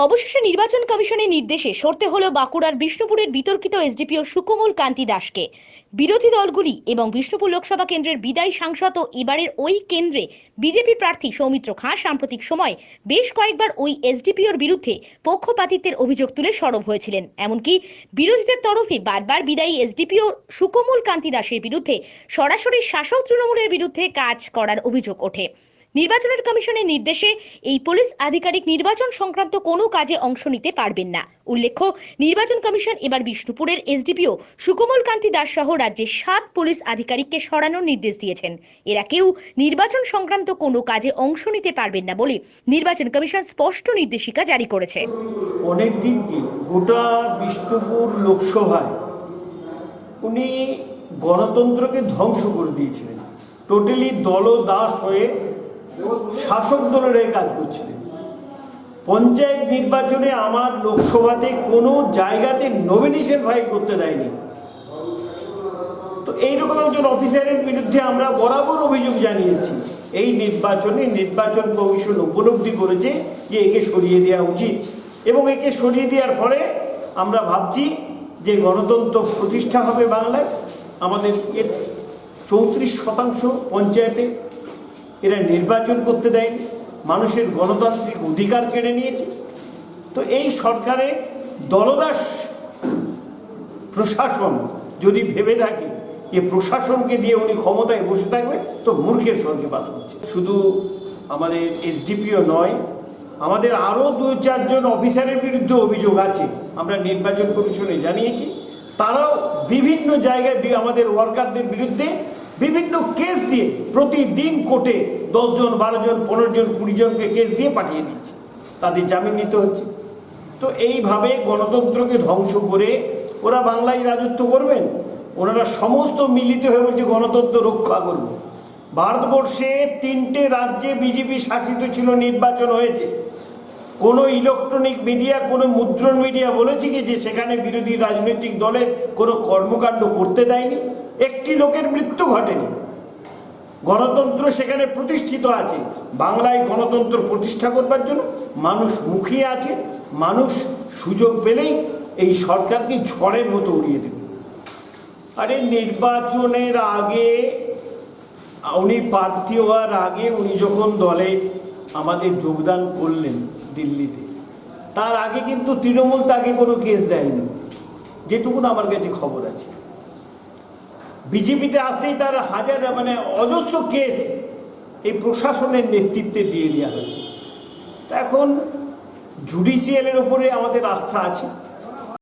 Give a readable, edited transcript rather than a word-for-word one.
অবশেষে নির্বাচন কমিশনের নির্দেশে সরতে হলো বাঁকুড়ার বিষ্ণুপুরের বিতর্কিত এসডিপিও সুকোমল কান্তি দাসকে। বিরোধী দলগুলি এবং বিষ্ণুপুর লোকসভা কেন্দ্রের বিদায়ী সাংসদ ও এবারের ওই কেন্দ্রে বিজেপি প্রার্থী সৌমিত্র খাঁ সাম্প্রতিক সময় বেশ কয়েকবার ওই এসডিপিওর বিরুদ্ধে পক্ষপাতিত্বের অভিযোগ তুলে সরব হয়েছিলেন। এমনকি বিরোধীদের তরফে বারবার বিদায়ী এসডিপিও সুকোমল কান্তি দাসের বিরুদ্ধে সরাসরি শাসক তৃণমূলের বিরুদ্ধে কাজ করার অভিযোগ ওঠে। নির্বাচন কমিশনের নির্দেশে এই পুলিশ আধিকারিক নির্বাচন সংক্রান্ত কোনো কাজে অংশ নিতে পারবেন না। উল্লেখ্য, নির্বাচন কমিশন এবার বিষ্ণুপুরের এসডিপিও সুকোমল কান্তি দাস সহ রাজ্যের 7 পুলিশ আধিকারিককে সরানোর নির্দেশ দিয়েছেন। এরা কেউ নির্বাচন সংক্রান্ত কোনো কাজে অংশ নিতে পারবেন না বলে নির্বাচন কমিশন স্পষ্ট নির্দেশিকা জারি করেছে। অনেকদিন কি গোটা বিষ্ণুপুর লোকসভায় উনি গণতন্ত্রকে ধ্বংস করে দিয়েছিলেন। টোটালি দলদাস হয়ে শাসক দলের হয়ে কাজ করছিলেন। পঞ্চায়েত নির্বাচনে আমার লোকসভাতে কোনো জায়গাতে নমিনেশন ফাইল করতে দেয়নি। তো এইরকম একজন অফিসারের বিরুদ্ধে আমরা বরাবর অভিযোগ জানিয়েছি। এই নির্বাচনে নির্বাচন কমিশন উপলব্ধি করেছে যে একে সরিয়ে দেওয়া উচিত, এবং একে সরিয়ে দেওয়ার পরে আমরা ভাবছি যে গণতন্ত্র প্রতিষ্ঠা হবে বাংলায়। আমাদের 34% পঞ্চায়েতে এরা নির্বাচন করতে দেয়নি, মানুষের গণতান্ত্রিক অধিকার কেড়ে নিয়েছে। তো এই সরকারের দলদাস প্রশাসন যদি ভেবে থাকে যে প্রশাসনকে দিয়ে উনি ক্ষমতায় বসে থাকবে, তো মূর্খের সঙ্গে বাস করছে। শুধু আমাদের এসডিপিও নয়, আমাদের আরও 2-4 জন অফিসারের বিরুদ্ধে অভিযোগ আছে। আমরা নির্বাচন কমিশনে জানিয়েছি। তারাও বিভিন্ন জায়গায় আমাদের ওয়ার্কারদের বিরুদ্ধে বিভিন্ন কেস দিয়ে প্রতিদিন কোর্টে 10 জন, 12 জন, 15 জন, 20 জনকে কেস দিয়ে পাঠিয়ে দিচ্ছে, তাদের জামিন নিতে হচ্ছে। তো এইভাবে গণতন্ত্রকে ধ্বংস করে ওরা বাংলায় রাজত্ব করবেন। ওনারা সমস্ত মিলিত হয়ে বলছে গণতন্ত্র রক্ষা করব। ভারতবর্ষে 3টে রাজ্যে বিজেপি শাসিত ছিল, নির্বাচন হয়েছে। কোনো ইলেকট্রনিক মিডিয়া, কোনো মুদ্রণ মিডিয়া বলেছে কি যে সেখানে বিরোধী রাজনৈতিক দলের কোনো কর্মকাণ্ড করতে দেয়নি? একটি লোকের মৃত্যু ঘটেনি। গণতন্ত্র সেখানে প্রতিষ্ঠিত আছে। বাংলায় গণতন্ত্র প্রতিষ্ঠা করবার জন্য মানুষ মুখিয়ে আছে। মানুষ সুযোগ পেলেই এই সরকারকে ঝড়ের মতো উড়িয়ে দেবে। আরে নির্বাচনের আগে, উনি প্রার্থী হওয়ার আগে উনি যখন দলে আমাদের যোগদান করলেন দিল্লিতে, তার আগে কিন্তু তৃণমূল তাকে কোনো কেস দেয়নি, যেটুকুন আমার কাছে খবর আছে। বিজেপিতে আসতেই তার অজস্র কেস এই প্রশাসনের নেতৃত্বে দিয়ে দেওয়া হয়েছে। তা এখন জুডিশিয়ালের ওপরে আমাদের আস্থা আছে।